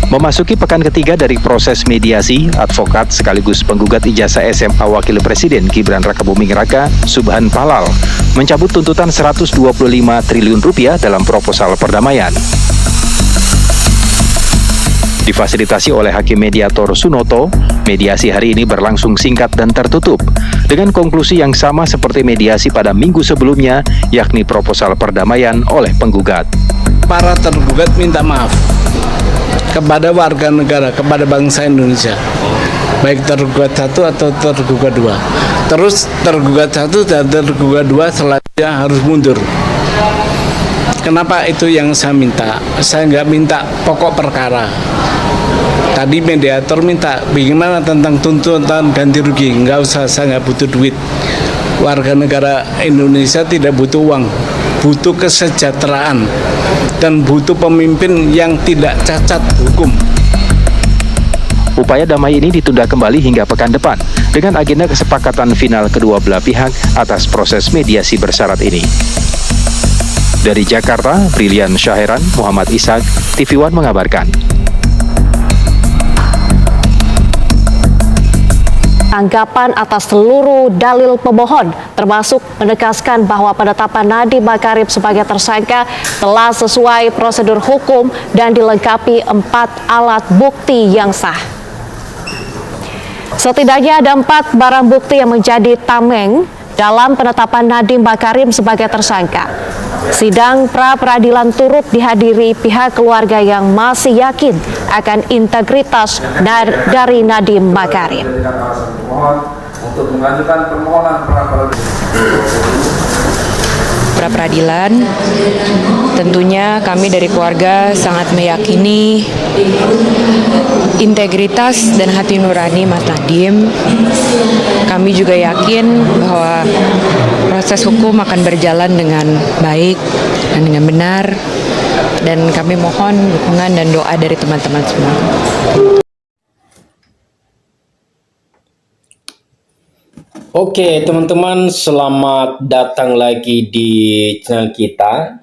Memasuki pekan ketiga dari proses mediasi, advokat sekaligus penggugat ijazah SMA Wakil Presiden Gibran Rakabuming Raka, Subhan Palal, mencabut tuntutan 125 triliun rupiah dalam proposal perdamaian. Difasilitasi oleh Hakim Mediator Sunoto, mediasi hari ini berlangsung singkat dan tertutup, dengan konklusi yang sama seperti mediasi pada minggu sebelumnya, yakni proposal perdamaian oleh penggugat. Para tergugat minta maaf kepada warga negara, kepada bangsa Indonesia, baik tergugat satu atau tergugat dua. Terus tergugat satu dan tergugat dua selanjutnya harus mundur. Kenapa itu yang saya minta? Saya nggak minta pokok perkara. Tadi mediator minta bagaimana tentang tuntutan ganti rugi. Nggak usah, saya nggak butuh duit. Warga negara Indonesia tidak butuh uang, butuh kesejahteraan dan butuh pemimpin yang tidak cacat hukum. Upaya damai ini ditunda kembali hingga pekan depan dengan agenda kesepakatan final kedua belah pihak atas proses mediasi bersyarat ini. Dari Jakarta, Brilian Syaheran, Muhammad Ishak, TV One mengabarkan. Tanggapan atas seluruh dalil pemohon, termasuk menegaskan bahwa penetapan Nadiem Makarim sebagai tersangka telah sesuai prosedur hukum dan dilengkapi 4 alat bukti yang sah. Setidaknya ada 4 barang bukti yang menjadi tameng dalam penetapan Nadiem Makarim sebagai tersangka. Sidang pra-peradilan turut dihadiri pihak keluarga yang masih yakin akan integritas dari Nadiem Makarim. Untuk mengajukan permohonan pra-peradilan, tentunya kami dari keluarga sangat meyakini integritas dan hati nurani Mas Nadiem. Kami juga yakin bahwa proses hukum akan berjalan dengan baik dan dengan benar, dan kami mohon dukungan dan doa dari teman-teman semua. Oke teman-teman, selamat datang lagi di channel kita.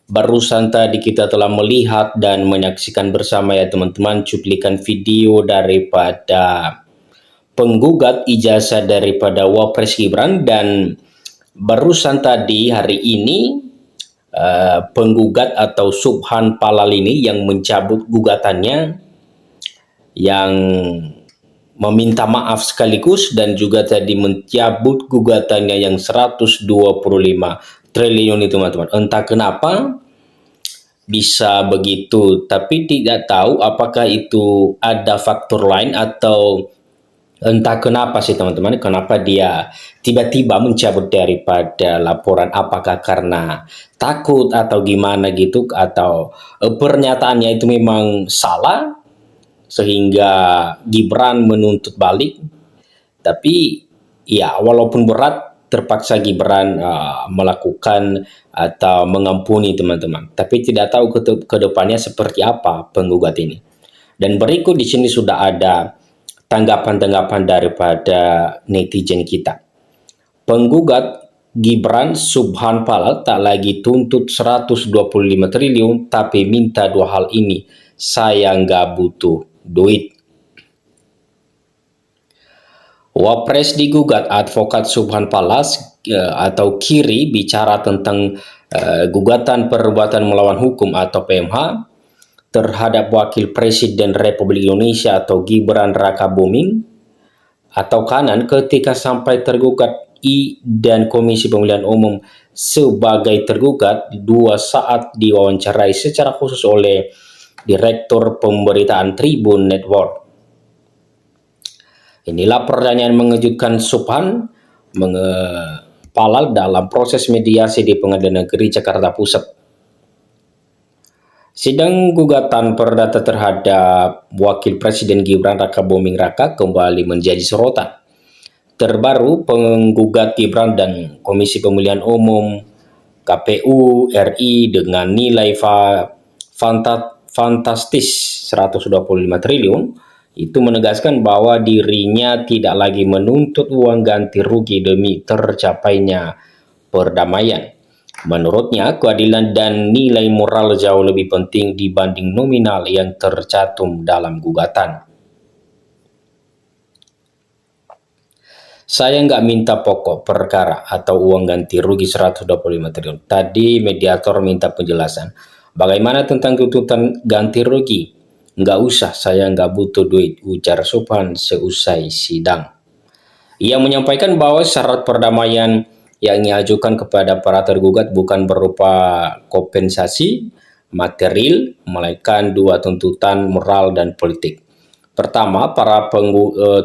Barusan tadi kita telah melihat dan menyaksikan bersama ya teman-teman cuplikan video daripada penggugat ijazah daripada Wapres Gibran, dan barusan tadi hari ini penggugat atau Subhan Palal ini yang mencabut gugatannya, yang meminta maaf sekaligus dan juga tadi mencabut gugatannya yang 125 triliun itu teman-teman. Entah kenapa bisa begitu, tapi tidak tahu apakah itu ada faktor lain atau entah kenapa sih teman-teman, kenapa dia tiba-tiba mencabut daripada laporan, apakah karena takut atau gimana gitu, atau pernyataannya itu memang salah sehingga Gibran menuntut balik. Tapi ya walaupun berat, terpaksa Gibran melakukan atau mengampuni teman-teman. Tapi tidak tahu ke depannya seperti apa penggugat ini. Dan berikut di sini sudah ada tanggapan-tanggapan daripada netizen kita. Penggugat Gibran Subhan Palal tak lagi tuntut 125 triliun tapi minta 2 hal ini. Saya nggak butuh duit. Wapres digugat, advokat Subhan Palal atau Kiri bicara tentang gugatan perbuatan melawan hukum atau PMH terhadap Wakil Presiden Republik Indonesia atau Gibran Rakabuming, atau kanan ketika sampai tergugat I dan Komisi Pemilihan Umum sebagai tergugat 2 saat diwawancarai secara khusus oleh Direktur Pemberitaan Tribun Network. Inilah pertanyaan mengejutkan Subhan Palal dalam proses mediasi di Pengadilan Negeri Jakarta Pusat. Sidang gugatan perdata terhadap Wakil Presiden Gibran Rakabuming Raka kembali menjadi sorotan. Terbaru, penggugat Gibran dan Komisi Pemilihan Umum KPU RI dengan nilai fantastis 125 triliun itu menegaskan bahwa dirinya tidak lagi menuntut uang ganti rugi demi tercapainya perdamaian. Menurutnya, keadilan dan nilai moral jauh lebih penting dibanding nominal yang tercantum dalam gugatan. Saya nggak minta pokok perkara atau uang ganti rugi 125 triliun. Tadi mediator minta penjelasan. Bagaimana tentang tuntutan ganti rugi? Nggak usah, saya nggak butuh duit, ujar Suphan seusai sidang. Ia menyampaikan bahwa syarat perdamaian yang diajukan kepada para tergugat bukan berupa kompensasi material, melainkan dua tuntutan moral dan politik. Pertama, para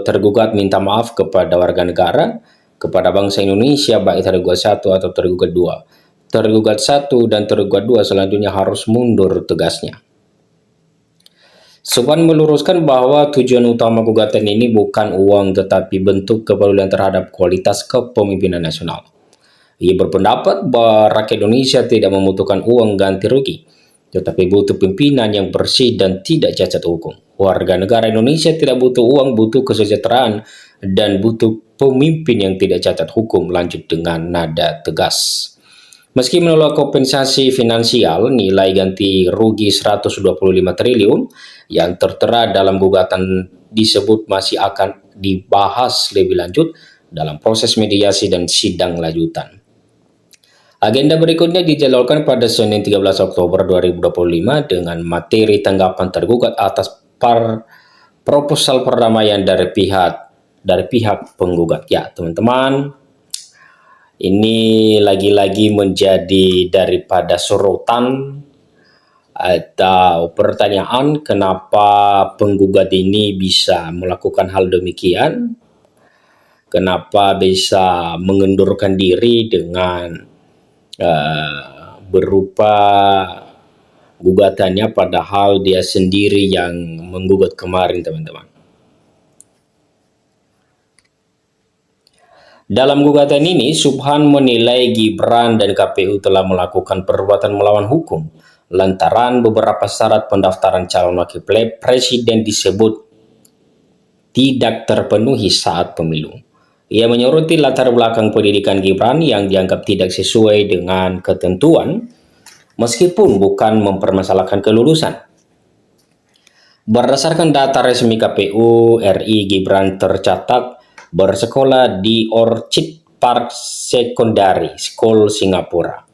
tergugat minta maaf kepada warga negara, kepada bangsa Indonesia, baik tergugat 1 atau tergugat 2. Tergugat 1 dan tergugat 2 selanjutnya harus mundur tegasnya. Suphan meluruskan bahwa tujuan utama gugatan ini bukan uang tetapi bentuk kepedulian terhadap kualitas kepemimpinan nasional. Ia berpendapat bahwa rakyat Indonesia tidak membutuhkan uang ganti rugi, tetapi butuh pimpinan yang bersih dan tidak cacat hukum. Warga negara Indonesia tidak butuh uang, butuh kesejahteraan, dan butuh pemimpin yang tidak cacat hukum, lanjut dengan nada tegas. Meski menolak kompensasi finansial, nilai ganti rugi 125 triliun yang tertera dalam gugatan disebut masih akan dibahas lebih lanjut dalam proses mediasi dan sidang lanjutan. Agenda berikutnya dijadwalkan pada Senin 13 Oktober 2025 dengan materi tanggapan tergugat atas proposal perdamaian dari pihak penggugat. Ya, teman-teman, ini lagi-lagi menjadi daripada sorotan atau pertanyaan kenapa penggugat ini bisa melakukan hal demikian, kenapa bisa mengendurkan diri dengan berupa gugatannya padahal dia sendiri yang menggugat kemarin, teman-teman. Dalam gugatan ini, Suphan menilai Gibran dan KPU telah melakukan perbuatan melawan hukum lantaran beberapa syarat pendaftaran calon wakil presiden disebut tidak terpenuhi saat pemilu. Ia menyoroti latar belakang pendidikan Gibran yang dianggap tidak sesuai dengan ketentuan, meskipun bukan mempermasalahkan kelulusan. Berdasarkan data resmi KPU RI, Gibran tercatat bersekolah di Orchid Park Secondary School Singapura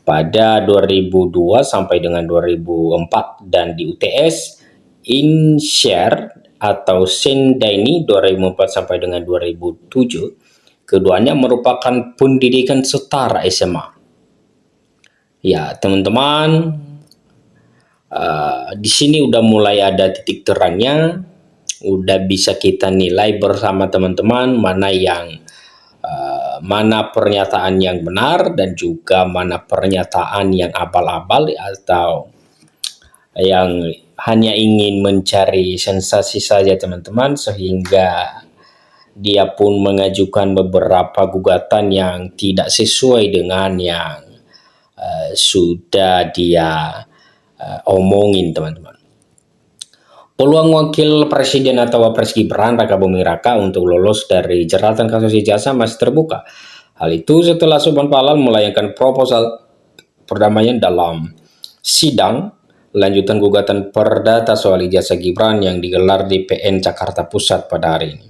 pada 2002 sampai dengan 2004 dan di UTS Inshare atau Sendaini 2004 sampai dengan 2007. Keduanya merupakan pendidikan setara SMA. Ya, teman-teman, di sini udah mulai ada titik terangnya, udah bisa kita nilai bersama teman-teman mana pernyataan yang benar dan juga mana pernyataan yang abal-abal atau yang hanya ingin mencari sensasi saja, teman-teman, sehingga dia pun mengajukan beberapa gugatan yang tidak sesuai dengan yang sudah dia omongin, teman-teman. Peluang wakil presiden atau wapres Gibran Raka Buming Raka untuk lolos dari jeratan kasus ijazah masih terbuka. Hal itu setelah Suphan Palal melayangkan proposal perdamaian dalam sidang lanjutan gugatan perdata soal ijazah Gibran yang digelar di PN Jakarta Pusat pada hari ini.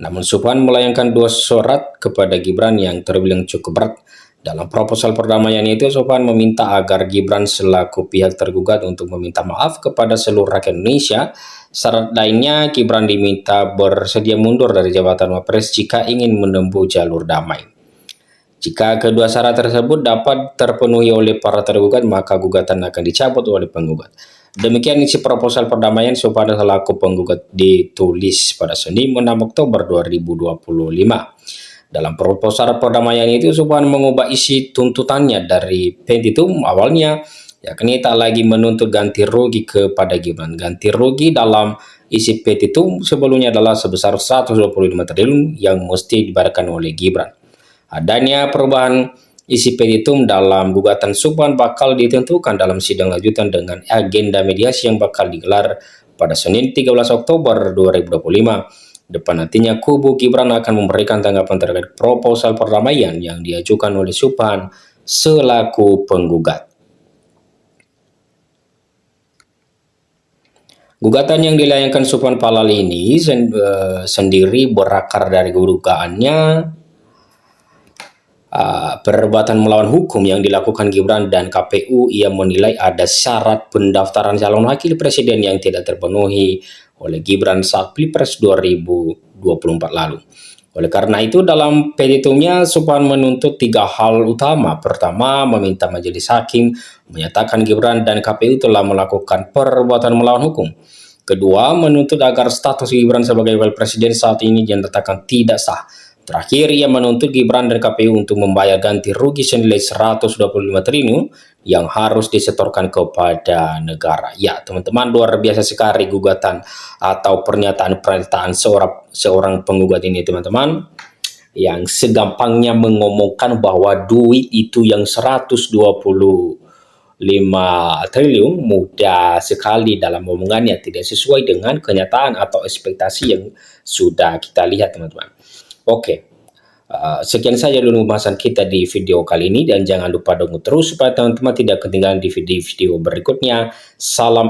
Namun Suphan melayangkan 2 surat kepada Gibran yang terbilang cukup berat. Dalam proposal perdamaian itu, Suphan meminta agar Gibran selaku pihak tergugat untuk meminta maaf kepada seluruh rakyat Indonesia. Syarat lainnya, Gibran diminta bersedia mundur dari jabatan wapres jika ingin menempuh jalur damai. Jika kedua syarat tersebut dapat terpenuhi oleh para tergugat, maka gugatan akan dicabut oleh penggugat. Demikian isi proposal perdamaian Suphan selaku penggugat ditulis pada Senin 6 Oktober 2025. Dalam proposal perdamaian itu, Suphan mengubah isi tuntutannya dari petitum awalnya, yakni tak lagi menuntut ganti rugi kepada Gibran. Ganti rugi dalam isi petitum sebelumnya adalah sebesar 125 triliun yang mesti dibayarkan oleh Gibran. Adanya perubahan isi petitum dalam gugatan Suphan bakal ditentukan dalam sidang lanjutan dengan agenda mediasi yang bakal digelar pada Senin 13 Oktober 2025. Depan nantinya kubu Gibran akan memberikan tanggapan terkait proposal perdamaian yang diajukan oleh Suphan selaku penggugat. Gugatan yang dilayangkan Suphan Palal ini sendiri berakar dari dugaannya perbuatan melawan hukum yang dilakukan Gibran dan KPU. Ia menilai ada syarat pendaftaran calon wakil presiden yang tidak terpenuhi oleh Gibran saat Pilpres 2024 lalu. Oleh karena itu, dalam petitumnya Suphan menuntut 3 hal utama. Pertama, meminta majelis hakim menyatakan Gibran dan KPU telah melakukan perbuatan melawan hukum. Kedua, menuntut agar status Gibran sebagai wakil presiden saat ini dinyatakan tidak sah. Terakhir, ia menuntut Gibran dan KPU untuk membayar ganti rugi senilai 125 triliun yang harus disetorkan kepada negara. Ya, teman-teman, luar biasa sekali gugatan atau pernyataan seorang penggugat ini, teman-teman, yang segampangnya mengomongkan bahwa duit itu yang 125 triliun mudah sekali dalam omongannya, tidak sesuai dengan kenyataan atau ekspektasi yang sudah kita lihat, teman-teman. Oke, sekian saja dulu pembahasan kita di video kali ini, dan jangan lupa dukung terus supaya teman-teman tidak ketinggalan di video-video berikutnya. Salam